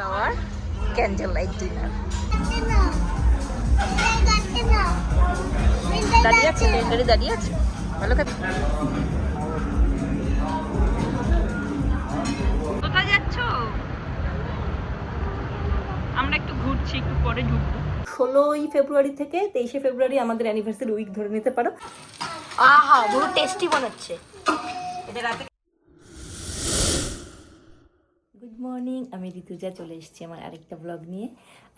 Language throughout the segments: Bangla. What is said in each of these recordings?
our candlelight dinner. দাঁড়িয়ে আছে গাড়ি দাঁড়িয়ে আছে ভালো কথা। কোথায় যাচ্ছ? আমরা একটু ঘুরছি, একটু পরে ঢুকবো। 16ই ফেব্রুয়ারি থেকে 23শে ফেব্রুয়ারি আমাদের অ্যানিভার্সারি উইক ধরে নিতে পারো। আহা পুরো টেস্টি বানাচ্ছে এটা রাতে। গুড মর্নিং, আমি ঋতুজা চলে এসেছি আমার আরেকটা ব্লগ নিয়ে।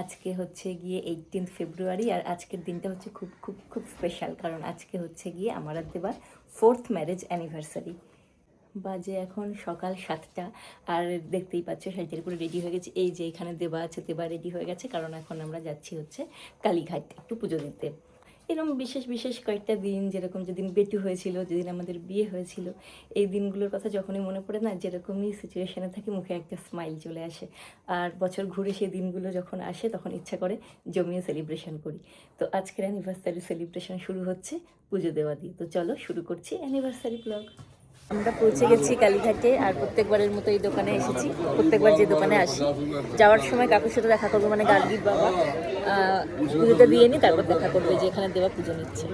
আজকে হচ্ছে গিয়ে 18 ফেব্রুয়ারি আর আজকের দিনটা হচ্ছে খুব খুব খুব স্পেশাল, কারণ আজকে হচ্ছে গিয়ে আমার আর দেবার 4th ম্যারেজ অ্যানিভার্সারি। বাজে এখন সকাল 7টা আর দেখতেই পাচ্ছ শাড়িটার পুরো রেডি হয়ে গেছে। এই যে এখানে দেবা আছে, দেবা রেডি হয়ে গেছে, কারণ এখন আমরা যাচ্ছি হচ্ছে কালীঘাট একটু পুজো দিতে। এরকম বিশেষ বিশেষ কয়েকটা দিন, যেরকম যেদিন বেটু হয়েছিল, যেদিন আমাদের বিয়ে হয়েছিল, এই দিনগুলোর কথা যখনই মনে পড়ে না, যেরকমই সিচুয়েশানে থাকি মুখে একটা স্মাইল চলে আসে। আর বছর ঘুরে সেই দিনগুলো যখন আসে তখন ইচ্ছা করে জমিয়ে সেলিব্রেশন করি। তো আজকের অ্যানিভার্সারি সেলিব্রেশন শুরু হচ্ছে পুজো দেওয়া দিয়ে। তো চলো শুরু করছি অ্যানিভার্সারি ব্লগ। আমরা পৌঁছে গেছি কালীঘাটে, আর প্রত্যেকবারের মতো এই দোকানে এসেছি। প্রত্যেকবার যে দোকানে আসি যাওয়ার সময় কাকুর সাথে দেখা করবো, মানে গার্গীর বাবা পুজোটা দিয়ে নিই, তারপর দেখা করবে যে এখানে দেওয়া পুজো নিচ্ছে।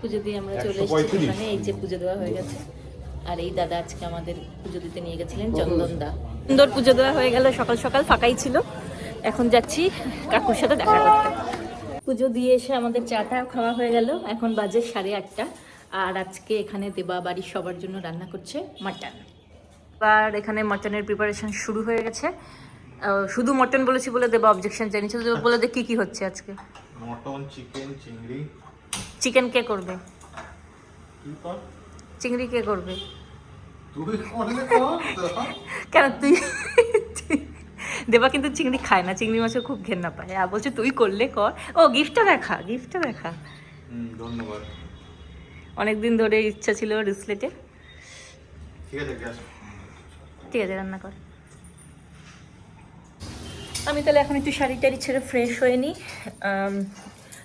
পুজো দিয়ে আমরা চলে এসেছি দোকানে। এই যে পুজো দেওয়া হয়ে গেছে, আর এই দাদা আজকে আমাদের পুজো দিতে নিয়ে গেছিলেন, চন্দনদা। সুন্দর পুজো দেওয়া হয়ে গেল, সকাল সকাল ফাঁকাই ছিল। এখন যাচ্ছি কাকুর সাথে দেখা করতে। পুজো দিয়ে এসে আমাদের চাটা খাওয়া হয়ে গেল, এখন বাজে 8:30। আর আজকে এখানে দেবা বাড়ির সবার জন্য রান্না করছে মাটন। আর এখানে মাটনের প্রিপারেশন শুরু হয়ে গেছে। শুধু মটন বলেছি বলে দেবা অবজেকশন জানিয়েছে, বলে দে কি কি হচ্ছে আজকে। মটন, চিকেন, চিংড়ি। চিকেন কে করবে? চিংড়ি কে করবে? কেন তুই? দেবা কিন্তু চিংড়ি খায় না, চিংড়ি মাছের খুব ঘেন্না পায়। আর বলছে তুই করলে কর। ও গিফটটা দেখা, গিফটটা দেখা। ধন্যবাদ। অনেকদিন ধরে ইচ্ছা ছিল রিসলেটে। ঠিক আছে ঠিক আছে, রান্না কর। আমি তাহলে এখন একটু শাড়ি টাড়ি ছেড়ে ফ্রেশ হয়ে নিই।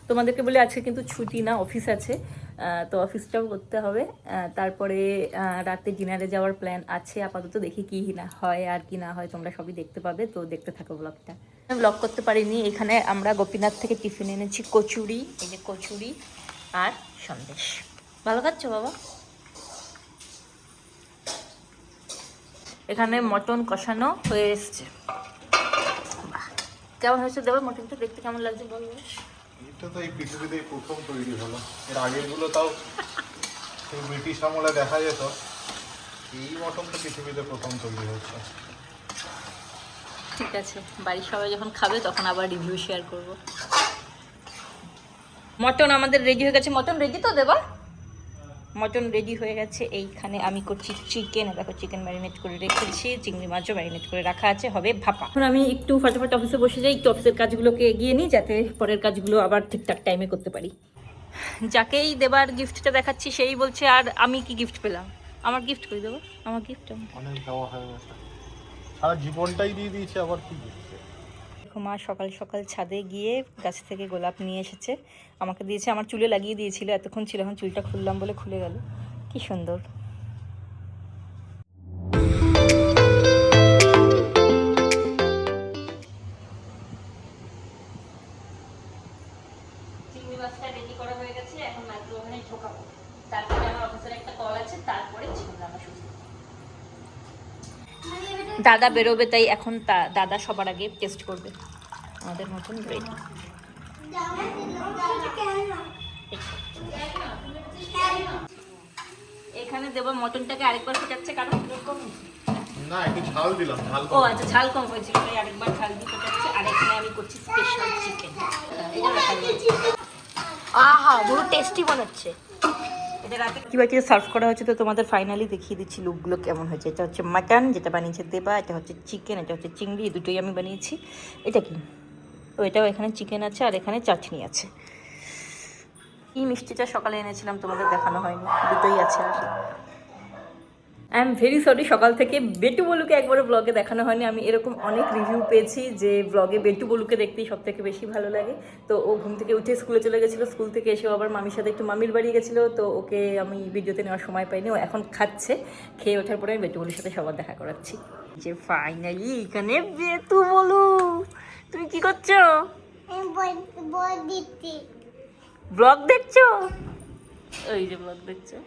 তোমাদেরকে বলে আজকে কিন্তু ছুটি না, অফিস আছে, তো অফিসটাও করতে হবে। তারপরে রাতে ডিনারে যাওয়ার প্ল্যান আছে। আপাতত দেখি কি না হয় আর কি না হয় তোমরা সবই দেখতে পাবে, তো দেখতে থাকো ব্লগটা। আমি ব্লগ করতে পারিনি। এখানে আমরা গোপীনাথ থেকে টিফিন এনেছি কচুরি, এই যে কচুরি আর সন্দেশ। ভালো খাচ্ছ বাবা? এখানে মটন কষানো হয়ে এসছে। কেমন হয়েছে দেবা মটনটা? দেখতে কেমন লাগছে বলবো? এটা তো এই পৃথিবীতে প্রথম তৈরি হলো। এর আগেরগুলো তাও ব্রিটিশ আমলে দেখা যেত। এই মটন তো পৃথিবীতে প্রথম তৈরি হচ্ছে। ঠিক আছে, বাড়ির সবাই যখন খাবে তখন আবার রিভিউ শেয়ার করব। মটন আমাদের রেডি হয়ে গেছে। মটন রেডি তো দেবা? মটন রেডি হয়ে গেছে। এইখানে আমি করছি চিকেন। দেখো চিকেন ম্যারিনেট করে রেখেছি, চিংড়ি মাছও ম্যারিনেট করে রাখা আছে, হবে ভাপা। এখন আমি একটু ফটাফট অফিসে বসে যাই, একটু অফিসের কাজগুলোকে এগিয়ে নিই, যাতে পরের কাজগুলো আবার ঠিকঠাক টাইমে করতে পারি। যাকেই দেবার গিফটটা দেখাচ্ছি সেই বলছে আর আমি কি গিফট পেলাম? আমার গিফট করে দেবো, আমার গিফট অনেক দেওয়া হয়ে গেছে, সারা জীবনটাই দিয়ে দিয়েছে, আবার কি দিচ্ছে। মা সকাল সকাল ছাদে গিয়ে গাছ থেকে গোলাপ নিয়ে এসেছে, আমাকে দিয়েছে। আমার চুলে লাগিয়ে দিয়েছিল, এতক্ষণ ছিল, এখন চুলটা খুললাম বলে খুলে গেল। কি সুন্দর। চিংড়ি মাছটা রেডি করা হয়ে গেছে, এখন মাইক্রো ওভেনে ঢোকাবো। তারপরে আমার অফিসের একটা কল আছে, তারপরে চিকেন রান্না শুরু। দাদা বেরোবে, তাই এখন দাদা সবার আগে টেস্ট করবে। আমাদের মতন রেডি। এখানে দেবো মটনটাকে আরেকবার ফোটাচ্ছে, কারণ না একটু ঝাল দিলাম, ঝাল ও আচ্ছা ঝাল কম হয়েছিল, তাই আরেকবার ঝাল দিয়ে ফোটাচ্ছে। আর এখানে আমি করছি স্পেশাল চিকেন। আহা পুরো টেস্টি বানাচ্ছে। এটা রাতে কিভাবে কি সার্ভ করা হচ্ছে তো তোমাদের ফাইনালি দেখিয়ে দিচ্ছি লুকগুলো কেমন হয়েছে। এটা হচ্ছে মাটন, যেটা বানিয়েছে দেবা। এটা হচ্ছে চিকেন, এটা হচ্ছে চিংড়ি, দুটোই আমি বানিয়েছি। এটা কি? ও এটাও এখানে চিকেন আছে, আর এখানে চাটনি আছে। এই মিষ্টিটা সকালে এনেছিলাম, তোমাদের দেখানো হয়নি, দুটোই আছে। আর আই এম ভেরি সরি, সকাল থেকে বেটু বলুকে একবারও ব্লগে দেখানো হয়নি। আমি এরকম অনেক রিভিউ পেয়েছি যে ব্লগে বেটু বলুকে দেখতেই সব থেকে বেশি ভালো লাগে। তো ও ঘুম থেকে উঠে স্কুলে চলে গেছিলো, স্কুল থেকে এসেও আবার মামির সাথে একটু মামির বাড়ি গেছিলো, তো ওকে আমি ভিডিওতে নেওয়ার সময় পাইনি। ও এখন খাচ্ছে, খেয়ে ওঠার পরে আমি বেটু বলুর সাথে সবার দেখা করাচ্ছি। যে ফাইনালি এখানে বেটু বলু, তুমি কি করছো? ব্লগ দেখছো? ওই যে ব্লগ দেখছো।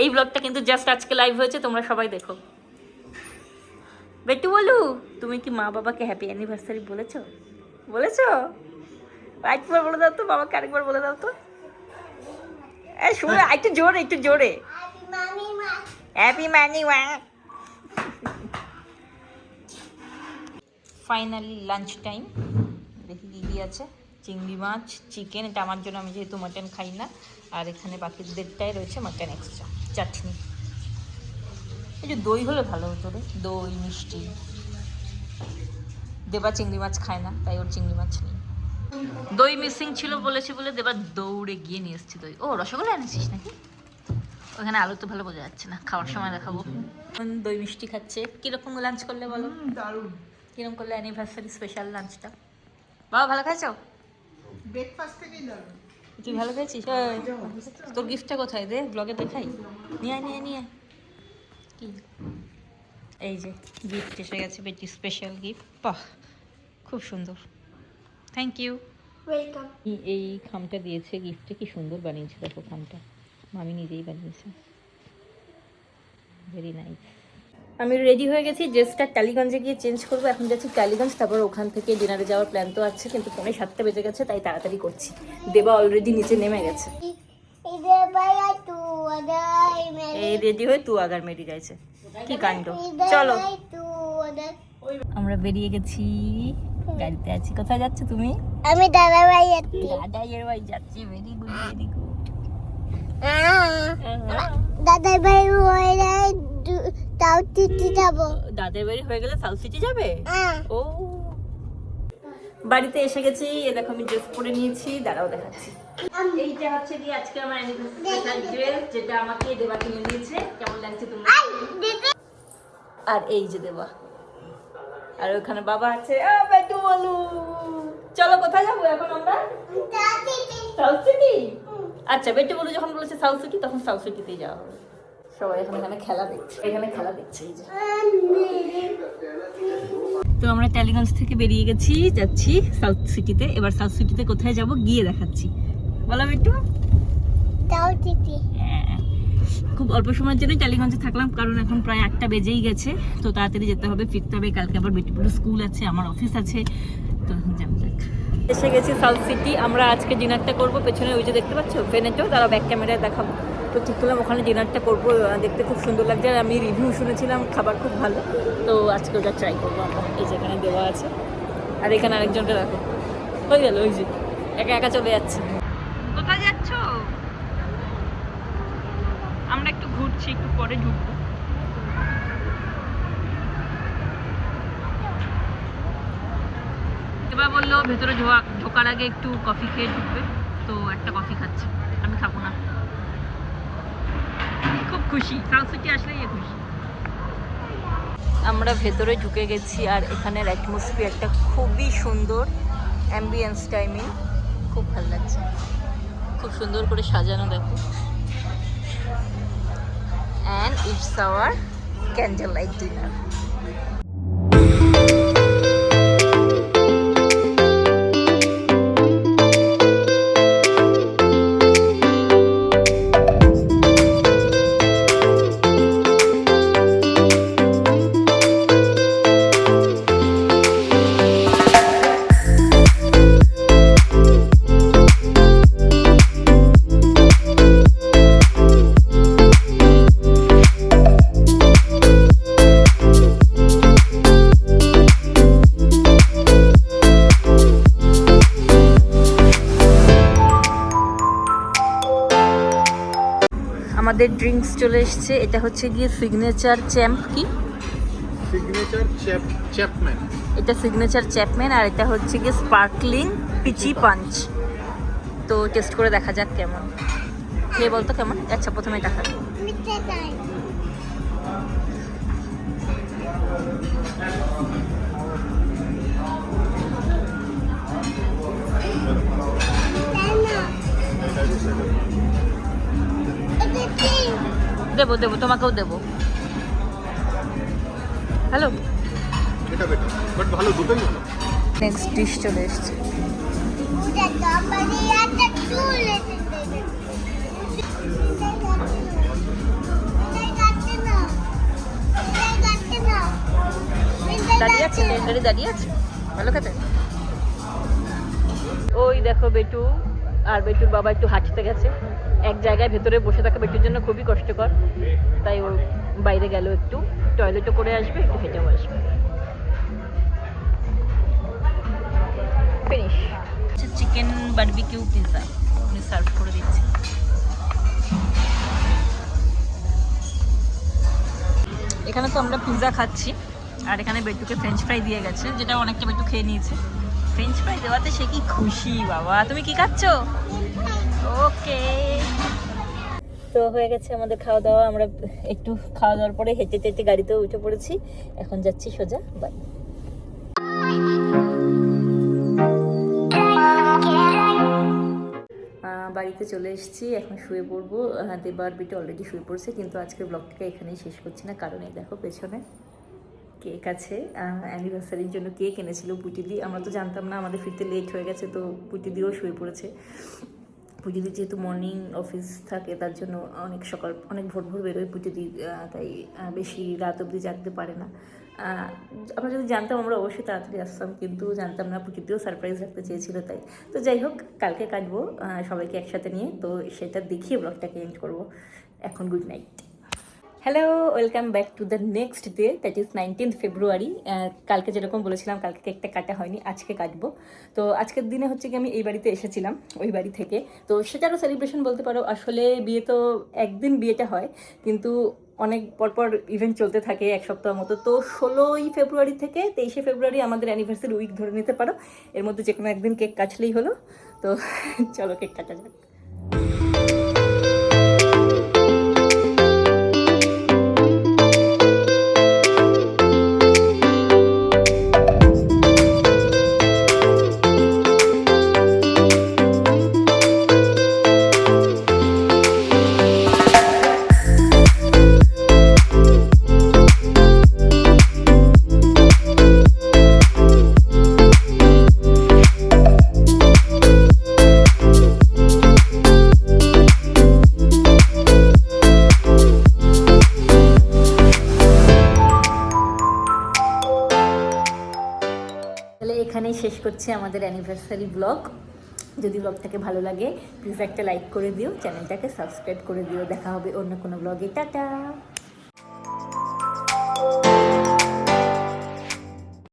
এই ব্লগটা কিন্তু জাস্ট আজকে লাইভ হয়েছে, তোমরা সবাই দেখো। বেটু বলু, তুমি কি মা বাবাকে হ্যাপি অ্যানিভার্সারি বলেছো? বলেছো? আরেকবার বলে দাও তো, বাবাকে আরেকবার বলে দাও তো। শুনে একটু জোরে, একটু জোরে। হ্যাপি মানি মা। Finally lunch time. দেখি দিদি আছে চিংড়ি মাছ, চিকেন, এটা আমার জন্য, আমি যেহেতু মাটন খাই না। আর এখানে বাকিদেরটাই রয়েছে মাটন এক্সট্রা, চাটনি। এই যে দই হলে ভালো হতো রে, দই মিষ্টি। দেবা চিংড়ি মাছ খায় না, তাই ওর চিংড়ি মাছ নেই। দই মিসিং ছিল বলেছি বলে দেবা দৌড়ে গিয়ে নিয়ে এসেছি দই। ও রসগোল্লা এনেছিস নাকি? ওখানে আলু তো ভালো বোঝা যাচ্ছে না, খাওয়ার সময় দেখাবো। দই মিষ্টি খাচ্ছে। কিরকম লাঞ্চ করলে বলো? দারুণ। কিরকম করলে অ্যানিভার্সারি স্পেশাল লাঞ্চটা? বাবা ভালো খাইছো? ব্রেকফাস্ট থেকেই দারুণ। তুই ভালো খেয়েছিস? তোর গিফটটা কোথায় দে, ব্লগে দেখাই। নিয়ে আয়, নিয়ে আয়, নিয়ে আয়। কি? এই যে গিফট এসে গেছে, বেটি স্পেশাল গিফট। বাহ, খুব সুন্দর, থ্যাংক ইউ। ওয়েলকাম। এই খামটা দিয়েছে গিফটে, কি সুন্দর বানিয়েছে দেখো খামটা, মামি নিজেই বানিয়েছে, ভেরি নাইস। আমি রেডি হয়ে গেছি, ড্রেসটা টালিগঞ্জে গিয়ে চেঞ্জ করবো। এখন যাচ্ছি টালিগঞ্জ, তারপর ওখান থেকে ডিনারে যাওয়ার প্ল্যান তো আছে, কিন্তু 6:45 বেজে গেছে, তাই তাড়াতাড়ি করছি। দেবা অলরেডি নিচে নেমে গেছে। এই রেডি হয়ে তু আগার মেরি যাইছে, কি কাণ্ড। চলো আমরা বেরিয়ে গেছি, গাড়িতে আছি। কোথায় যাচ্ছ তুমি? আমি দাদা ভাই যাচ্ছি। দাদাইয়ের বাড়ি যাচ্ছি। Very good, very good. দাদা ভাই ওইরা সাউথ সিটি যাবো। দাদের বাড়ি হয়ে গেলে সাউথ সিটি যাবে? ও, বাড়িতে এসে গেছি। এ দেখো আমি ড্রেস পরে নিয়েছি, দাঁড়াও দেখাচ্ছি। এইটা হচ্ছে কি আজকে আমার অ্যানিভার্সারি ড্রেস, যেটা আমাকে দেবা কিনে দিয়েছে। কেমন লাগছে তোমার? আর এই যে দেবা, আর ওখানে বাবা আছে। বেটু বলু, চলো কোথায় যাবো এখন আমরা? South city. আচ্ছা, বেটু বলু যখন বলেছে সাউথ সিটি, তখন সাউথ সিটিতেই যাওয়া হবে। সবাই এখন এখানে খেলা দেখছে, এখানে খেলা দেখছে। এই যে তো আমরা টালিগঞ্জ থেকে বেরিয়ে গেছি, যাচ্ছি সাউথ সিটিতে। এবার সাউথ সিটিতে কোথায় যাব গিয়ে দেখাচ্ছি, বলো একটু। South city. খুব অল্প সময়ের জন্য টালিগঞ্জে থাকলাম, কারণ এখন প্রায় 8টা বেজেই গেছে, তো তাড়াতাড়ি যেতে হবে, ফিরতে হবে। কালকে আবার বেটিপুর স্কুল আছে, আমার অফিস আছে, তো এখন যাবো। এসে গেছি সাউথ সিটি। আমরা আজকে ডিনারটা করবো পেছনে, ওই যে দেখতে পাচ্ছ ভেনেটো, তারা ব্যাক ক্যামেরায় দেখাবো। তো ঠিক করলাম ওখানে ডিনারটা করবো, দেখতে খুব সুন্দর লাগছে। আর আমি রিভিউ শুনেছিলাম খাবার খুব ভালো, তো আজকে ওটা ট্রাই করবো আমরা। এই যে এখানে দেওয়া আছে, আর এখানে আরেকজনকে রাখো। হয়ে গেল, ওই যে একা একা চলে যাচ্ছে। কোথায় যাচ্ছ? আমরা একটু ঘুরছি, একটু পরে ঢুকবো। এবার বললো ভেতরে ঢোকার আগে একটু কফি খেয়ে ঢুকবে, তো একটা কফি খাচ্ছে। আমি খাবো না। খুব খুশি, সাউথ সিটি আসলেই খুশি। আমরা ভেতরে ঢুকে গেছি, আর এখানের অ্যাটমসফিয়ারটা খুবই সুন্দর, অ্যাম্বিয়েন্স টাইমিং খুব ভালো লাগছে। খুব সুন্দর করে সাজানো দেখো। And it's our candlelight dinner. আমাদের ড্রিঙ্কস চলে এসছে। এটা হচ্ছে গিয়ে সিগনেচার চ্যাম্প। কি সিগনেচার চ্যাপম্যান। এটা সিগনেচার চ্যাপম্যান, আর এটা হচ্ছে গিয়ে স্পার্কলিং পিচি পাঞ্চ। তো তো টেস্ট করে দেখা যাক কেমন। খেয়ে বলতো কেমন। আচ্ছা প্রথমে এটা খা। মিঠে চাই দেবো দেবো, তোমাকেও দেবো। হ্যালো, এটা বেটার, বাট ভালো, দুটোই ভালো। নেক্সট ডিশ চলে এসছে। দাঁড়িয়ে আছে, গাড়ি দাঁড়িয়ে আছে, ভালো খেতে। ওই দেখো বেটু আর বেটুর বাবা একটু হাঁটতে গেছে। এক জায়গায় ভেতরে বসে থাকা বেটুর জন্য খুবই কষ্টকর, তাই ও বাইরে গেল, একটু টয়লেটও করে আসবে, একটু হেঁটেও আসবে। ফিনিশ। চিকেন বারবিকিউ পিৎজা উনি সার্ভ করে দিচ্ছে। এখানে তো আমরা পিৎজা খাচ্ছি আর এখানে বেটুকে ফ্রেঞ্চ ফ্রাই দিয়ে গেছে, যেটা অনেকটা বেটু খেয়ে নিয়েছে। ফ্রেঞ্চ ফ্রাই দেওয়াতে সে কি খুশি বাবা। তুমি কি খাচ্ছ? ওকে, তো হয়ে গেছে আমাদের খাওয়া দাওয়া। আমরা একটু খাওয়া দাওয়ার পরে হেঁটে হেঁটে গাড়িতেও উঠে পড়েছি। এখন যাচ্ছি সোজা বাড়ি। বাড়িতে চলে এসেছি, এখন শুয়ে পড়বো। দেবার বিটে অলরেডি শুয়ে পড়ছে, কিন্তু আজকের ব্লগটাকে এখানেই শেষ করছি না, কারণ এই দেখো পেছনে কেক আছে। অ্যানিভার্সারির জন্য কেক এনেছিল পুটিদি। আমরা তো জানতাম না, আমাদের ফিরতে লেট হয়ে গেছে, তো পুটিদিও শুয়ে পড়েছে। পুটিদি যেহেতু মর্নিং অফিস থাকে, তার জন্য অনেক সকাল অনেক ভোর ভোর বেরোয় পুটিদি, তাই বেশি রাত অবধি জাগতে পারে না। আমরা যদি জানতাম আমরা অবশ্যই তাড়াতাড়ি আসতাম, কিন্তু জানতাম না। পুটিদিও সারপ্রাইজ রাখতে চেয়েছিল, তাই তো যাই হোক, কালকে কাটবো সবাইকে একসাথে নিয়ে, তো সেটা দেখিয়ে ব্লগটাকে এন্ড করবো। এখন good night. Hello, welcome back to the next day, that is 19th ফেব্রুয়ারি। কালকে যেরকম বলেছিলাম, কালকে কেকটা কাটা হয়নি, আজকে কাটবো। তো আজকের দিনে হচ্ছে কি আমি এই বাড়িতে এসেছিলাম ওই বাড়ি থেকে, তো সেটারও সেলিব্রেশন বলতে পারো। আসলে বিয়ে তো একদিন বিয়েটা হয়, কিন্তু অনেক পরপর ইভেন্ট চলতে থাকে এক সপ্তাহ মতো। তো 16ই ফেব্রুয়ারি থেকে 23শে ফেব্রুয়ারি আমাদের অ্যানিভার্সারি উইক ধরে নিতে পারো। এর মধ্যে যে কোনো একদিন কেক কাটলেই হলো। তো চলো কেক কাটা যাক। এখানেই শেষ করছি আমাদের অ্যানিভার্সারি ব্লগ। যদি ব্লগটাকে ভালো লাগে প্লিজ একটা লাইক করে দিও, চ্যানেলটাকে সাবস্ক্রাইব করে দিও। দেখা হবে অন্য কোনো ব্লগে। টাটা।